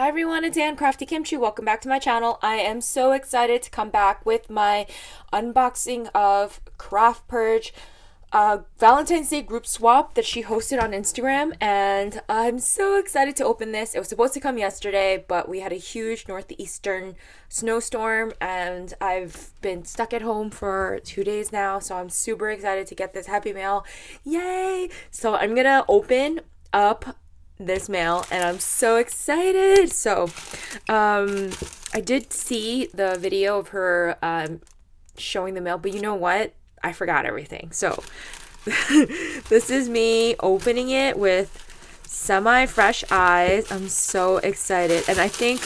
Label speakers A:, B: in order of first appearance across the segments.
A: Hi everyone, it's Ann Crafty Kimchi. Welcome back to my channel. I am so excited to come back with my unboxing of CraftPurge Valentine's Day group swap that she hosted on Instagram, and I'm so excited to open this. It was supposed to come yesterday, but we had a huge northeastern snowstorm, and I've been stuck at home for 2 days now, so I'm super excited to get this happy mail. Yay! So I'm gonna open up this mail and I'm so excited. So I did see the video of her showing the mail, but you know what, I forgot everything. So this is me opening it with semi fresh eyes. I'm so excited, and I think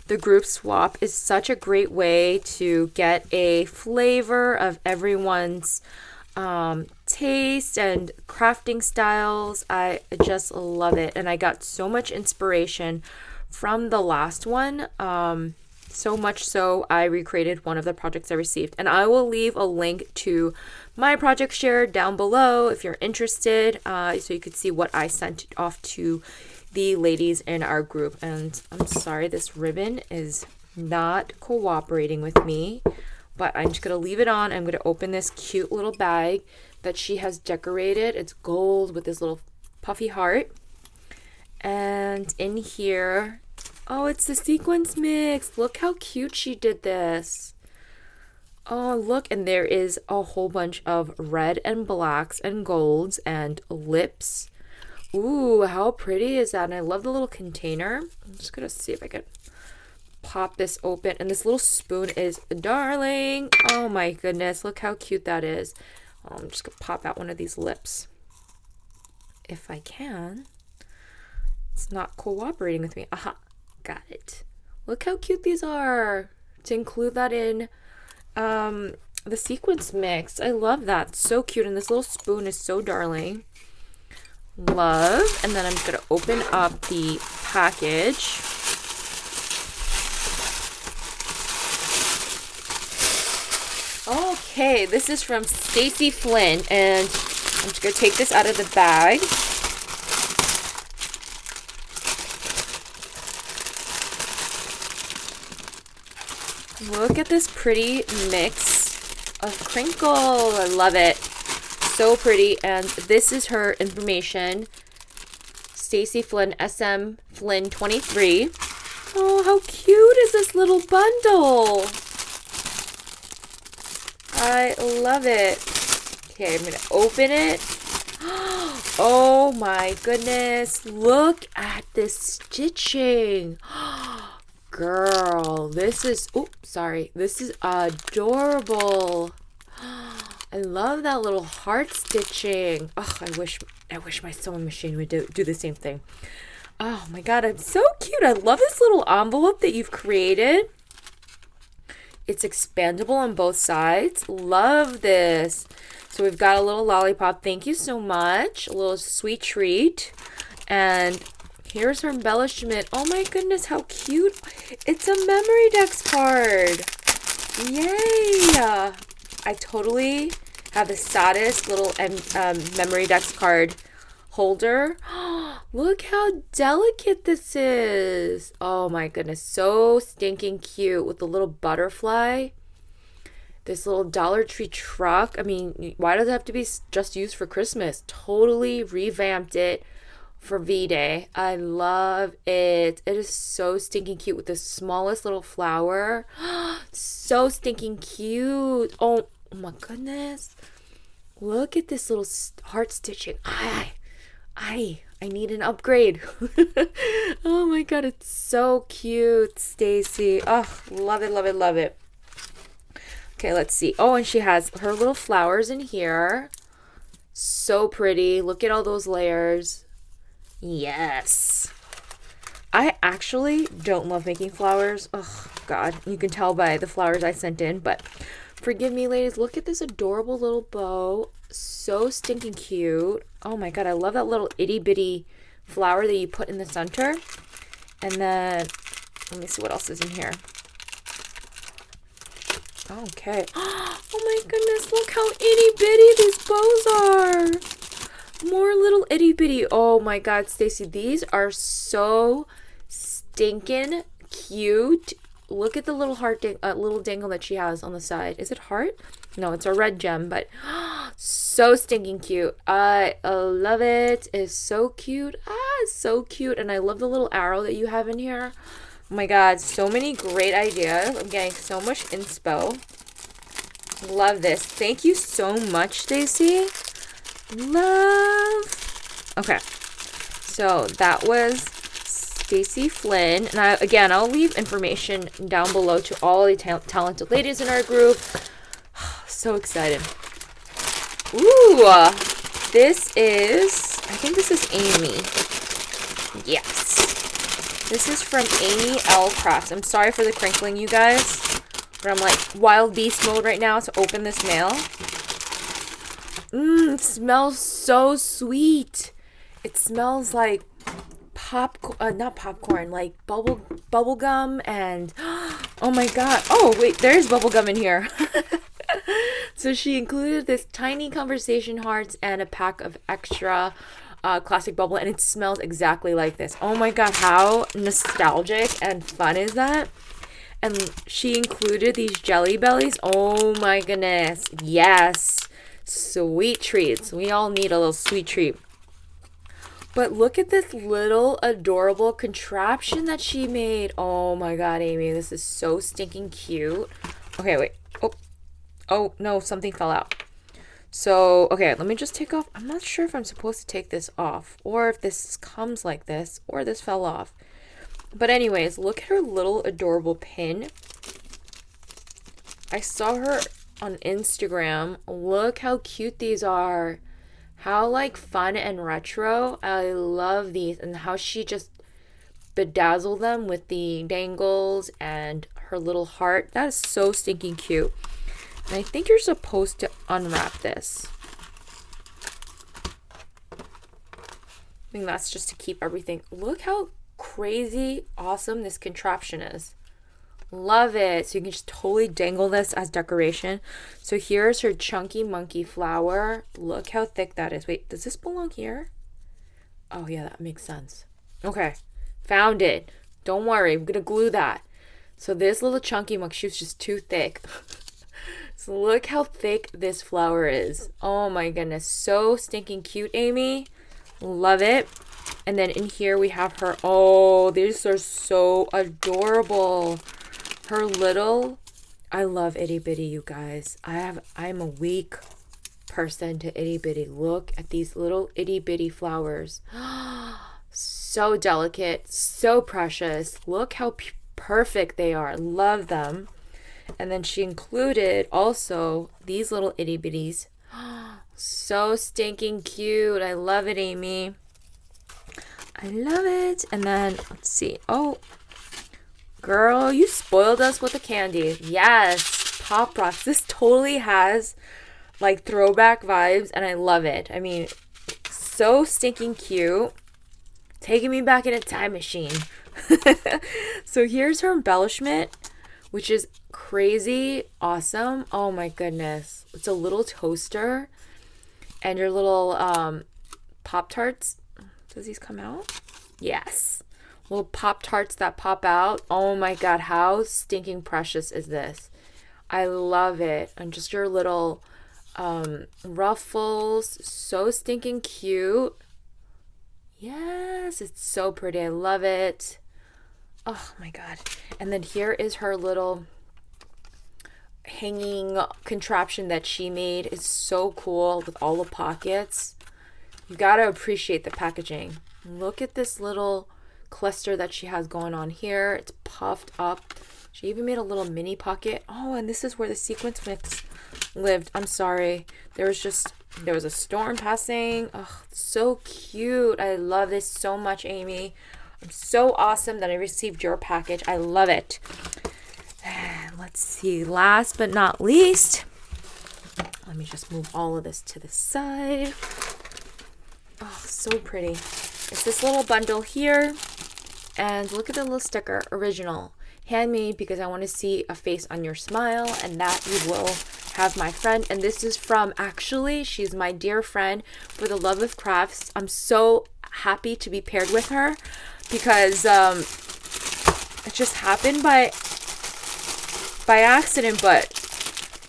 A: the group swap is such a great way to get a flavor of everyone's taste and crafting styles. I just love it, and I got so much inspiration from the last one, so much so I recreated one of the projects I received, and I will leave a link to my project share down below if you're interested, so you could see what I sent off to the ladies in our group. And I'm sorry, this ribbon is not cooperating with me, but I'm just going to leave it on. I'm going to open this cute little bag that she has decorated. It's gold with this little puffy heart. And in here, oh, it's the sequins mix. Look how cute she did this. Oh, look, and there is a whole bunch of red and blacks and golds and lips. Ooh, how pretty is that? And I love the little container. I'm just going to see if I can pop this open, and this little spoon is darling. Oh my goodness, look how cute that is. I'm just gonna pop out one of these lips if I can. It's not cooperating with me. Aha, got it. Look how cute these are, to include that in the sequence mix. I love that, so cute. And this little spoon is so darling. Love. And then I'm just gonna open up the package. Okay, this is from Stacy Flynn, and I'm just going to take this out of the bag. Look at this pretty mix of crinkle. I love it. So pretty. And this is her information. Stacy Flynn, SM Flynn 23. Oh, how cute is this little bundle? I love it. Okay, I'm going to open it. Oh my goodness. Look at this stitching. Girl, this is, this is adorable. I love that little heart stitching. Oh, I wish my sewing machine would do the same thing. Oh my God, I'm so cute. I love this little envelope that you've created. It's expandable on both sides. Love this. So we've got a little lollipop. Thank you so much. A little sweet treat. And here's her embellishment. Oh my goodness, how cute. It's a memory dex card. Yay. I totally have the saddest little memory dex card holder. Look how delicate this is. Oh my goodness, so stinking cute with the little butterfly. This little Dollar Tree truck. I mean, why does it have to be just used for Christmas? Totally revamped it for V-Day. I love it. It is so stinking cute with the smallest little flower. So stinking cute. Oh my goodness. Look at this little heart stitching. I need an upgrade. Oh my God, it's so cute, Stacy. Oh, love it, love it, love it. Okay, let's see. Oh, and she has her little flowers in here. So pretty. Look at all those layers. Yes. I actually don't love making flowers. Oh God, you can tell by the flowers I sent in, but forgive me, ladies. Look at this adorable little bow. So stinking cute. Oh my God, I love that little itty bitty flower that you put in the center. And then, let me see what else is in here. Okay. Oh my goodness, look how itty bitty these bows are. More little itty bitty. Oh my God, Stacy, these are so stinking cute. Look at the little heart, little dangle that she has on the side. Is it heart? No, it's a red gem, but so stinking cute. I love it. It's so cute. It's so cute. And I love the little arrow that you have in here. Oh my God, so many great ideas. I'm getting so much inspo. Love this. Thank you so much, Stacy. Love. Okay, so that was Stacy Flynn. And I'll leave information down below to all the talented ladies in our group. So excited. Ooh, I think this is Amy. Yes. This is from Amy L. Crafts. I'm sorry for the crinkling, you guys. But I'm like wild beast mode right now to open this mail. It smells so sweet. It smells like not popcorn, like bubble gum and oh my God. Oh wait, there's bubble gum in here. So she included this tiny conversation hearts and a pack of extra classic bubble, and it smells exactly like this. Oh my God, how nostalgic and fun is that? And she included these jelly bellies. Oh my goodness. Yes. Sweet treats. We all need a little sweet treat. But look at this little adorable contraption that she made. Oh my God, Amy, this is so stinking cute. Okay, wait. Oh no, something fell out. So, okay, let me just take off. I'm not sure if I'm supposed to take this off or if this comes like this or this fell off. But anyways, look at her little adorable pin. I saw her on Instagram. Look how cute these are. How like fun and retro. I love these, and how she just bedazzled them with the dangles and her little heart. That is so stinking cute. And I think you're supposed to unwrap this. I think that's just to keep everything. Look how crazy awesome this contraption is. Love it. So you can just totally dangle this as decoration. So here's her chunky monkey flower. Look how thick that is. Wait, does this belong here? Oh yeah, that makes sense. Okay, found it. Don't worry, I'm gonna glue that. So this little chunky monkey, she was just too thick. So look how thick this flower is. Oh my goodness, so stinking cute, Amy. Love it. And then in here we have her. Oh, these are so adorable. Her little, I love itty bitty, you guys. I'm a weak person to itty bitty. Look at these little itty bitty flowers. So delicate, so precious. Look how perfect they are. Love them. And then she included also these little itty bitties. So stinking cute. I love it, Amy. I love it. And then let's see. Oh, girl, you spoiled us with the candy. Yes, Pop Rocks. This totally has like throwback vibes, and I love it. I mean, so stinking cute. Taking me back in a time machine. So here's her embellishment, which is crazy awesome. Oh my goodness. It's a little toaster and your little Pop-Tarts. Does these come out? Yes. Little Pop-Tarts that pop out. Oh my God, how stinking precious is this? I love it. And just your little ruffles. So stinking cute. Yes, it's so pretty. I love it. Oh my God. And then here is her little hanging contraption that she made. It's so cool with all the pockets. You gotta appreciate the packaging. Look at this little cluster that she has going on here. It's puffed up. She even made a little mini pocket. Oh, and this is where the sequence mix lived. I'm sorry. There was a storm passing. Oh, so cute. I love this so much, Amy. I'm so awesome that I received your package. I love it. Let's see. Last but not least, let me just move all of this to the side. Oh, so pretty. It's this little bundle here. And look at the little sticker. Original. Handmade because I want to see a face on your smile. And that you will have my friend. And this is from, actually, she's my dear friend for the love of crafts. I'm so happy to be paired with her because it just happened by accident, but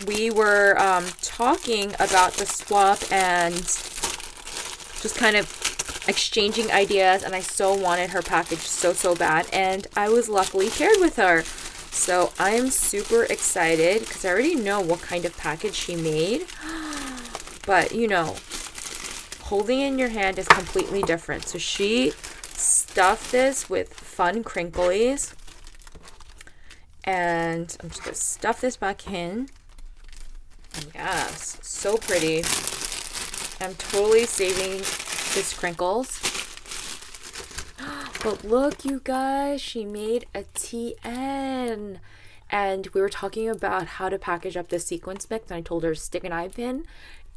A: we were talking about the swap and just kind of exchanging ideas, and I so wanted her package so bad, and I was luckily paired with her. So I am super excited because I already know what kind of package she made. But, you know, holding it in your hand is completely different. So she stuffed this with fun crinklies. And I'm just going to stuff this back in. Yes, so pretty. I'm totally saving this crinkles. But look, you guys, she made a TN. And we were talking about how to package up this sequence mix, and I told her to stick an eye pin.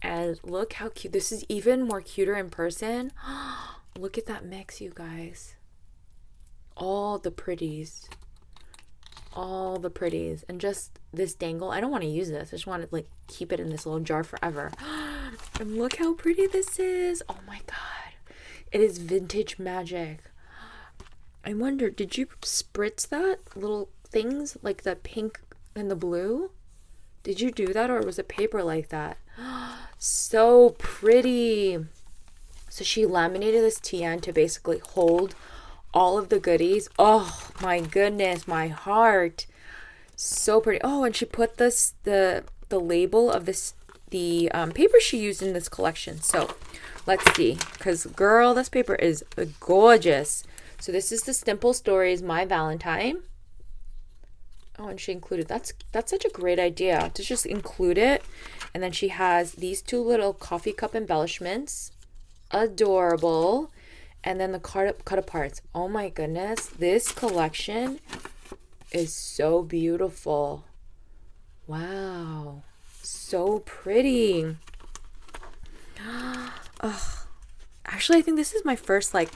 A: And look how cute. This is even more cuter in person. Look at that mix, you guys. All the pretties. All the pretties. And just this dangle. I don't want to use this. I just want to like keep it in this little jar forever. And look how pretty this is. Oh my god. It is vintage magic. I wonder, did you spritz that little things like the pink and the blue? Did you do that, or was it paper like that? So pretty. So she laminated this TN to basically hold all of the goodies. Oh my goodness, my heart. So pretty. Oh, and she put this the label of this paper she used in this collection. So let's see, because girl, this paper is gorgeous. So this is the Simple Stories My Valentine. Oh, and she included, that's such a great idea to just include it. And then she has these two little coffee cup embellishments. Adorable. And then the cut aparts. Oh my goodness, this collection is so beautiful. Wow, so pretty. Ugh. Actually, I think this is my first like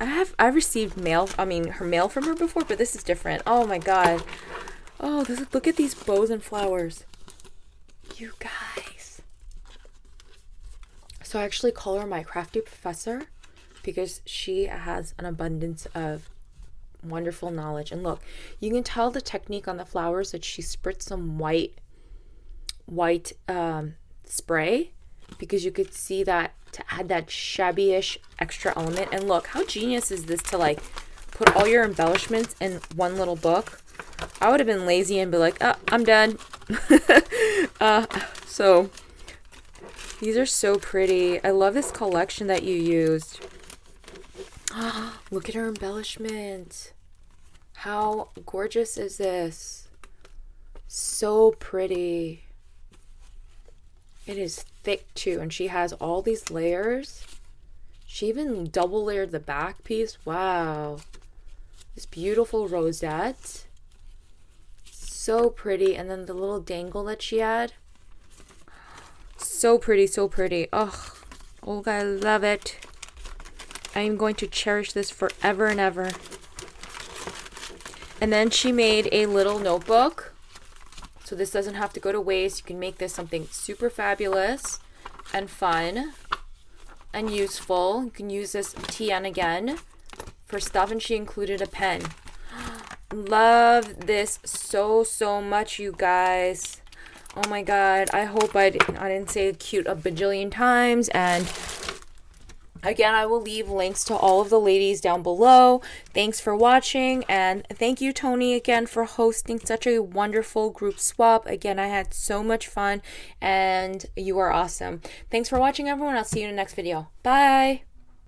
A: I've received her mail from her before, but this is different. Oh my god. Oh, look at these bows and flowers. You guys. So I actually call her my crafty professor because she has an abundance of wonderful knowledge. And look, you can tell the technique on the flowers that she spritzed some white spray, because you could see that to add that shabby-ish extra element. And look, how genius is this to like put all your embellishments in one little book? I would have been lazy and be like, oh, I'm done. So these are so pretty. I love this collection that you used. Look at her embellishment. How gorgeous is this? So pretty. It is thick too, and she has all these layers. She even double layered the back piece. Wow. This beautiful rosette. So pretty. And then the little dangle that she had. So pretty, so pretty. Oh, Olga, I love it. I am going to cherish this forever and ever. And then she made a little notebook. So this doesn't have to go to waste. You can make this something super fabulous and fun and useful. You can use this TN again for stuff, and she included a pen. Love this so much, you guys. Oh my god. I hope I didn't say cute a bajillion times. And again, I will leave links to all of the ladies down below. Thanks for watching, and thank you, Tony, again for hosting such a wonderful group swap. Again, I had so much fun, and you are awesome. Thanks for watching, everyone. I'll see you in the next video. Bye!